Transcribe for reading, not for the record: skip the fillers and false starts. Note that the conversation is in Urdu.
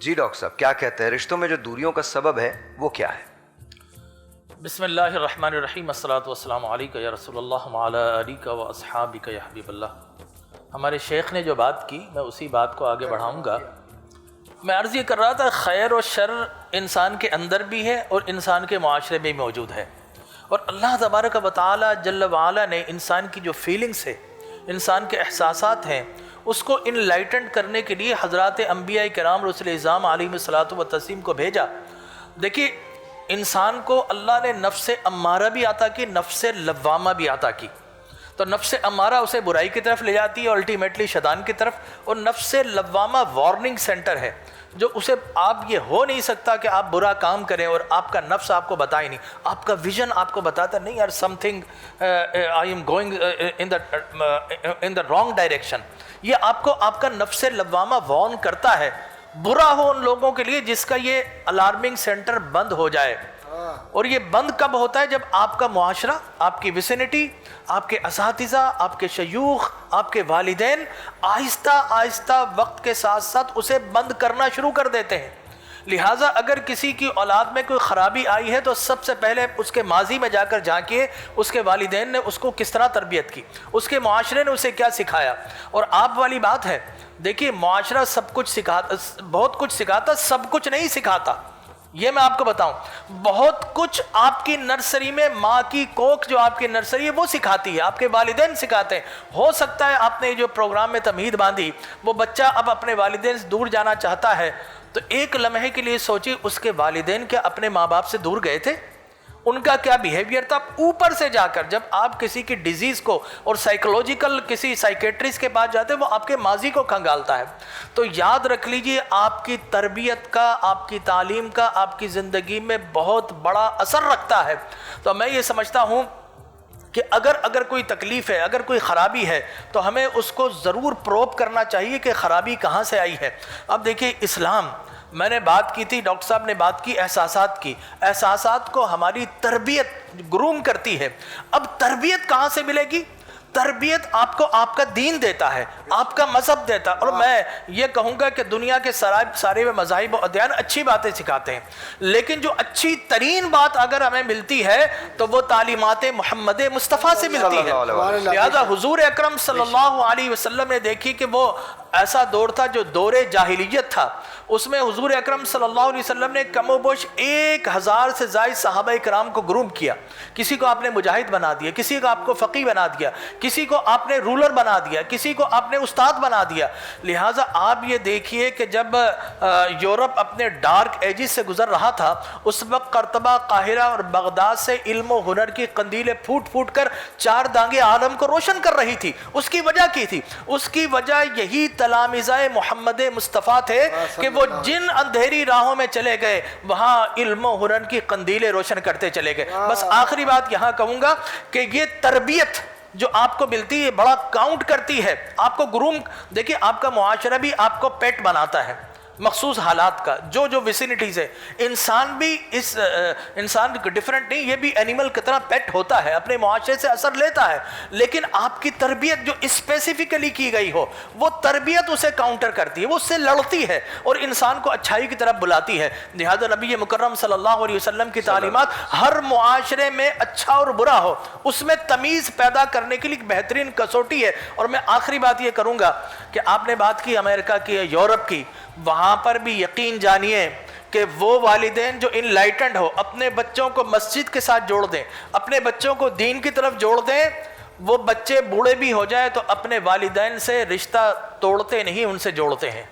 جی ڈاکٹر صاحب کیا کہتے ہیں رشتوں میں جو دوریوں کا سبب ہے وہ کیا ہے؟ بسم اللہ الرحمن الرحیم، الصلاۃ والسلام علیک یا رسول اللہ وعلی آلک و اصحابک یا حبیب اللہ۔ ہمارے شیخ نے جو بات کی میں اسی بات کو آگے بڑھاؤں گا۔ میں عرض یہ کر رہا تھا خیر و شر انسان کے اندر بھی ہے اور انسان کے معاشرے میں بھی موجود ہے، اور اللہ تبارک و تعالی جل وعلا نے انسان کی جو فیلنگس ہے، انسان کے احساسات ہیں، اس کو انلائٹنڈ کرنے کے لیے حضرات انبیاء کرام رسل اعظام علیہ الصلاۃ والتسلیم کو بھیجا۔ دیکھیے انسان کو اللہ نے نفس امارہ بھی عطا کی، نفس لوامہ بھی عطا کی۔ تو نفس امارہ اسے برائی کی طرف لے جاتی ہے الٹیمیٹلی شیطان کی طرف، اور نفس لوامہ وارننگ سینٹر ہے جو اسے آپ یہ ہو نہیں سکتا کہ آپ برا کام کریں اور آپ کا نفس آپ کو بتائے نہیں، آپ کا ویژن آپ کو بتاتا نہیں یار some thing I am going in the wrong direction. یہ آپ کو آپ کا نفس لوامہ وارن کرتا ہے، برا ہو ان لوگوں کے لیے جس کا یہ الارمنگ سینٹر بند ہو جائے۔ اور یہ بند کب ہوتا ہے؟ جب آپ کا معاشرہ، آپ کی ویسینٹی، آپ کے اساتذہ، آپ کے شیوخ، آپ کے والدین آہستہ آہستہ وقت کے ساتھ ساتھ اسے بند کرنا شروع کر دیتے ہیں۔ لہٰذا اگر کسی کی اولاد میں کوئی خرابی آئی ہے تو سب سے پہلے اس کے ماضی میں جا کر جھانکیے، اس کے والدین نے اس کو کس طرح تربیت کی، اس کے معاشرے نے اسے کیا سکھایا۔ اور آپ والی بات ہے، دیکھیے معاشرہ سب کچھ سکھاتا، بہت کچھ سکھاتا، سب کچھ نہیں سکھاتا۔ یہ میں آپ کو بتاؤں، بہت کچھ آپ کی نرسری میں ماں کی کوکھ جو آپ کی نرسری ہے وہ سکھاتی ہے، آپ کے والدین سکھاتے ہیں۔ ہو سکتا ہے آپ نے جو پروگرام میں تمہید باندھی، وہ بچہ اب اپنے والدین سے دور جانا چاہتا ہے، تو ایک لمحے کے لیے سوچی اس کے والدین کیا اپنے ماں باپ سے دور گئے تھے؟ ان کا کیا بیہیویئر تھا؟ اوپر سے جا کر جب آپ کسی کی ڈیزیز کو اور سائیکولوجیکل کسی سائیکیٹرسٹ کے پاس جاتے ہیں وہ آپ کے ماضی کو کھنگالتا ہے۔ تو یاد رکھ لیجئے آپ کی تربیت کا، آپ کی تعلیم کا آپ کی زندگی میں بہت بڑا اثر رکھتا ہے۔ تو میں یہ سمجھتا ہوں کہ اگر کوئی تکلیف ہے، اگر کوئی خرابی ہے تو ہمیں اس کو ضرور پروب کرنا چاہیے کہ خرابی کہاں سے آئی ہے۔ اب دیکھیے اسلام، میں نے بات کی تھی، ڈاکٹر صاحب نے بات کی احساسات کی، احساسات کو ہماری تربیت گروم کرتی ہے۔ اب تربیت کہاں سے ملے گی؟ تربیت آپ کو آپ کا دین دیتا ہے، آپ کا مذہب دیتا ہے۔ اور میں یہ کہوں گا کہ دنیا کے سارے مذاہب و ادیان اچھی باتیں سکھاتے ہیں، لیکن جو اچھی ترین بات اگر ہمیں ملتی ہے تو وہ تعلیمات محمد مصطفیٰ سے ملتی ہے۔ لہذا حضور اکرم صلی اللہ علیہ وسلم نے دیکھی کہ وہ ایسا دور تھا جو دور جاہلیت تھا، اس میں حضور اکرم صلی اللہ علیہ وسلم نے کم و بیش 1000 سے زائد صحابہ کرام کو گروم کیا۔ کسی کو آپ نے مجاہد بنا دیا، کسی کو آپ کو فقیہ بنا دیا، کسی کو آپ نے رولر بنا دیا، کسی کو آپ نے استاد بنا دیا۔ لہٰذا آپ یہ دیکھیے کہ جب یورپ اپنے ڈارک ایجز سے گزر رہا تھا، اس وقت قرطبہ، قاہرہ اور بغداد سے علم و ہنر کی قندیلیں پھوٹ پھوٹ کر 4 دانگیں عالم کو روشن کر رہی تھی۔ اس کی وجہ کی تھی؟ اس کی وجہ یہی تلامذہ محمد مصطفیٰ تھے کہ وہ جن اندھیری راہوں میں چلے گئے وہاں علم و ہنر کی قندیلیں روشن کرتے چلے گئے۔ بس آخری بات یہاں کہوں گا کہ یہ تربیت جو آپ کو ملتی ہے بڑا کاؤنٹ کرتی ہے، آپ کو گروم، دیکھیں آپ کا معاشرہ بھی آپ کو پیٹ بناتا ہے مخصوص حالات کا، جو ویسینٹیز ہے۔ انسان بھی انسان ڈیفرنٹ نہیں، یہ بھی اینیمل کی طرح پیٹ ہوتا ہے، اپنے معاشرے سے اثر لیتا ہے، لیکن آپ کی تربیت جو اسپیسیفکلی کی گئی ہو وہ تربیت اسے کاؤنٹر کرتی ہے، وہ اس سے لڑتی ہے اور انسان کو اچھائی کی طرف بلاتی ہے۔ لہذا نبی مکرم صلی اللہ علیہ وسلم کی تعلیمات ہر معاشرے میں اچھا اور برا ہو اس میں تمیز پیدا کرنے کے لیے ایک بہترین کسوٹی ہے۔ اور میں آخری بات یہ کروں گا کہ آپ نے بات کی امریکہ کی، یورپ کی، وہاں پر بھی یقین جانیے کہ وہ والدین جو انلائٹنڈ ہو اپنے بچوں کو مسجد کے ساتھ جوڑ دیں، اپنے بچوں کو دین کی طرف جوڑ دیں، وہ بچے بوڑھے بھی ہو جائے تو اپنے والدین سے رشتہ توڑتے نہیں، ان سے جوڑتے ہیں۔